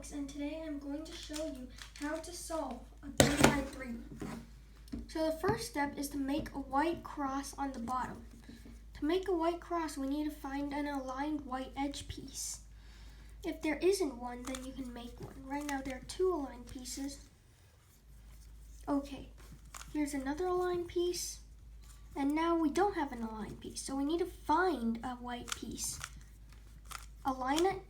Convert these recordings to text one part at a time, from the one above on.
Alex, and today I'm going to show you how to solve a 3 by 3. So the first step is to make a white cross on the bottom. To make a white cross, we need to find an aligned white edge piece. If there isn't one, then you can make one. Right now there are 2 aligned pieces. Okay, here's another aligned piece. And now we don't have an aligned piece, so we need to find a white piece. Align it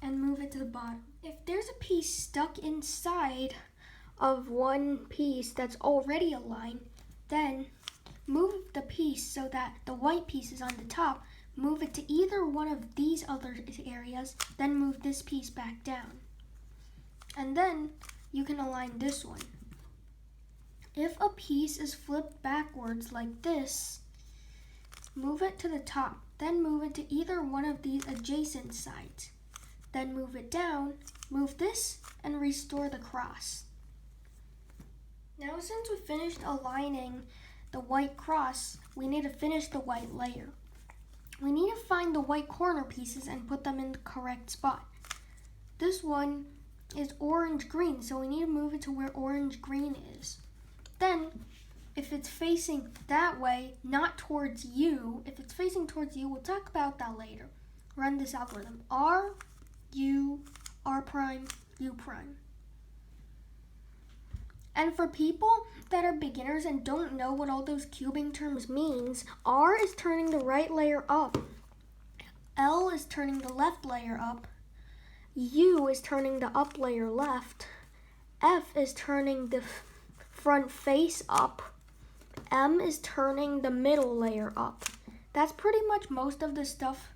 and move it to the bottom. If there's a piece stuck inside of one piece that's already aligned, then move the piece so that the white piece is on the top. Move it to either one of these other areas, then move this piece back down. And then you can align this one. If a piece is flipped backwards like this, move it to the top, then move it to either one of these adjacent sides. Then move it down, move this, and restore the cross. Now since we finished aligning the white cross, we need to finish the white layer. We need to find the white corner pieces and put them in the correct spot. This one is orange-green, so we need to move it to where orange-green is. Then, if it's facing that way, not towards you, if it's facing towards you, we'll talk about that later. Run this algorithm. R, U, R prime, U prime. And for people that are beginners and don't know what all those cubing terms means, R is turning the right layer up. L is turning the left layer up. U is turning the up layer left. F is turning the front face up. M is turning the middle layer up. That's pretty much most of the stuff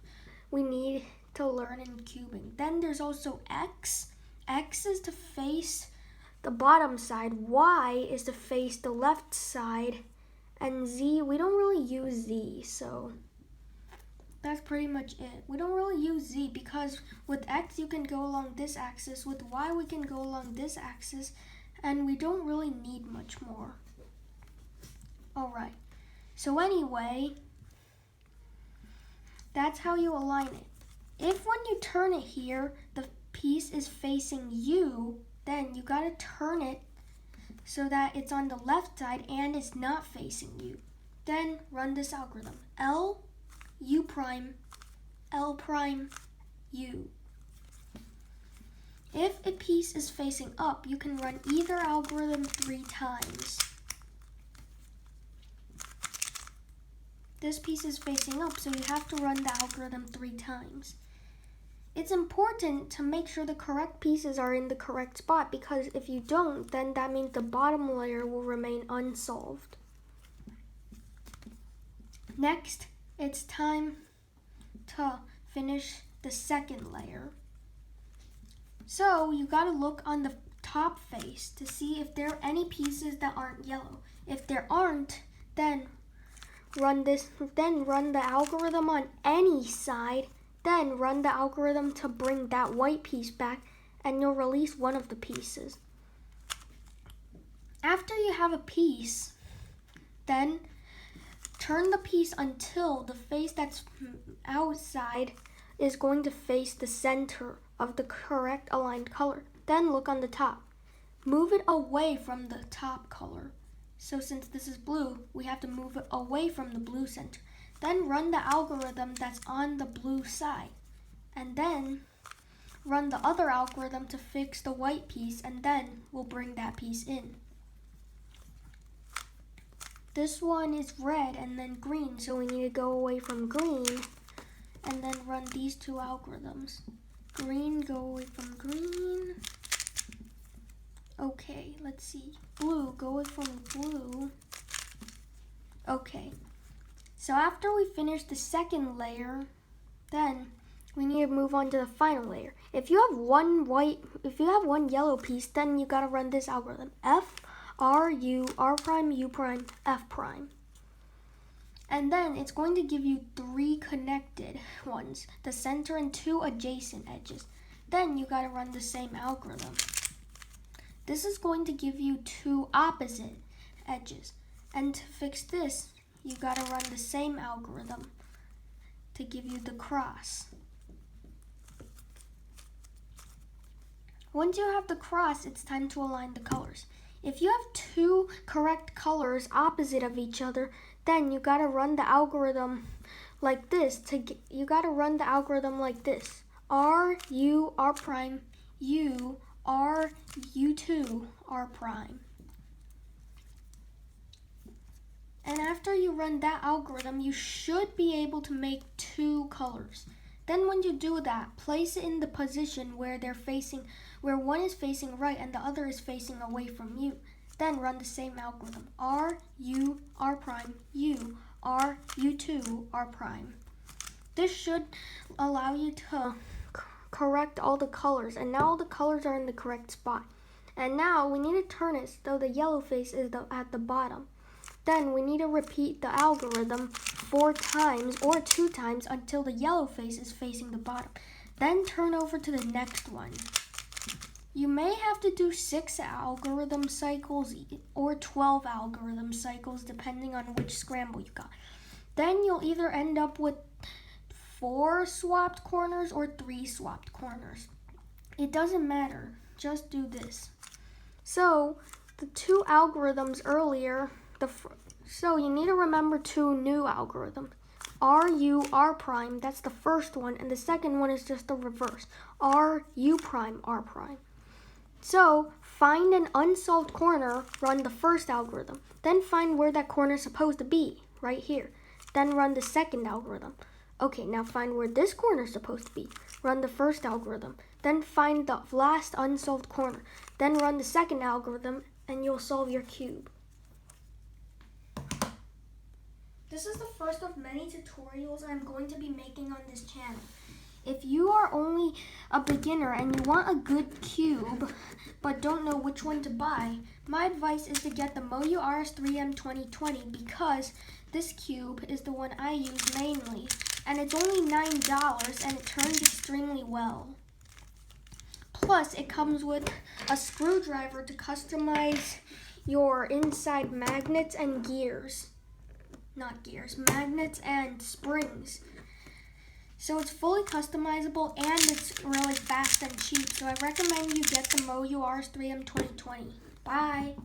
we need to learn in cubing. Then there's also X. X is to face the bottom side. Y is to face the left side. And Z, we don't really use Z, so that's pretty much it. We don't really use Z because with X you can go along this axis. With Y we can go along this axis. And we don't really need much more. Alright, so anyway, that's how you align it. If when you turn it here, the piece is facing you, then you gotta turn it so that it's on the left side and it's not facing you. Then run this algorithm. L, U prime, L prime, U. If a piece is facing up, you can run either algorithm 3 times. This piece is facing up, so you have to run the algorithm 3 times. It's important to make sure the correct pieces are in the correct spot, because if you don't, then that means the bottom layer will remain unsolved. Next, it's time to finish the second layer. So you gotta look on the top face to see if there are any pieces that aren't yellow. If there aren't, then run the algorithm on any side, then run the algorithm to bring that white piece back, and you'll release one of the pieces. After you have a piece, then turn the piece until the face that's outside is going to face the center of the correct aligned color. Then look on the top. Move it away from the top color. So since this is blue, we have to move it away from the blue center. Then run the algorithm that's on the blue side. And then run the other algorithm to fix the white piece, and then we'll bring that piece in. This one is red and then green, so we need to go away from green and then run these 2 algorithms. Green, go away from green. Okay, let's see. Blue, go away from blue. Okay, so after we finish the second layer, then we need to move on to the final layer. If you have one yellow piece, then you gotta run this algorithm. F, R, U, R prime, U prime, F prime. And then it's going to give you 3 connected ones, the center and 2 adjacent edges. Then you gotta run the same algorithm. This is going to give you 2 opposite edges. And to fix this, you gotta run the same algorithm to give you the cross. Once you have the cross, it's time to align the colors. If you have two correct colors opposite of each other, then you gotta run the algorithm like this. You gotta run the algorithm like this. R, U, R prime, U, R, U2, R prime. And after you run that algorithm, you should be able to make two colors. Then when you do that, place it in the position where where one is facing right and the other is facing away from you. Then run the same algorithm. R, U, R prime, U, R, U2, R prime. This should allow you to correct all the colors, and now all the colors are in the correct spot. And now we need to turn it so the yellow face is at the bottom. Then we need to repeat the algorithm 4 times or 2 times until the yellow face is facing the bottom. Then turn over to the next one. You may have to do 6 algorithm cycles or 12 algorithm cycles depending on which scramble you got. Then you'll either end up with 4 swapped corners or 3 swapped corners. It doesn't matter, just do this. So the 2 algorithms earlier, so you need to remember 2 new algorithms. R, U, R prime, that's the first one, and the second one is just the reverse. R, U prime, R prime. So find an unsolved corner, run the first algorithm. Then find where that corner is supposed to be, right here. Then run the second algorithm. Okay, now find where this corner is supposed to be. Run the first algorithm. Then find the last unsolved corner. Then run the second algorithm, and you'll solve your cube. This is the first of many tutorials I'm going to be making on this channel. If you are only a beginner and you want a good cube but don't know which one to buy, my advice is to get the Moyu RS3M 2020 because this cube is the one I use mainly, and it's only $9 and it turns extremely well. Plus, it comes with a screwdriver to customize your inside magnets and gears. Not gears, magnets and springs. So it's fully customizable and it's really fast and cheap. So I recommend you get the Moyu RS3M 2020. Bye.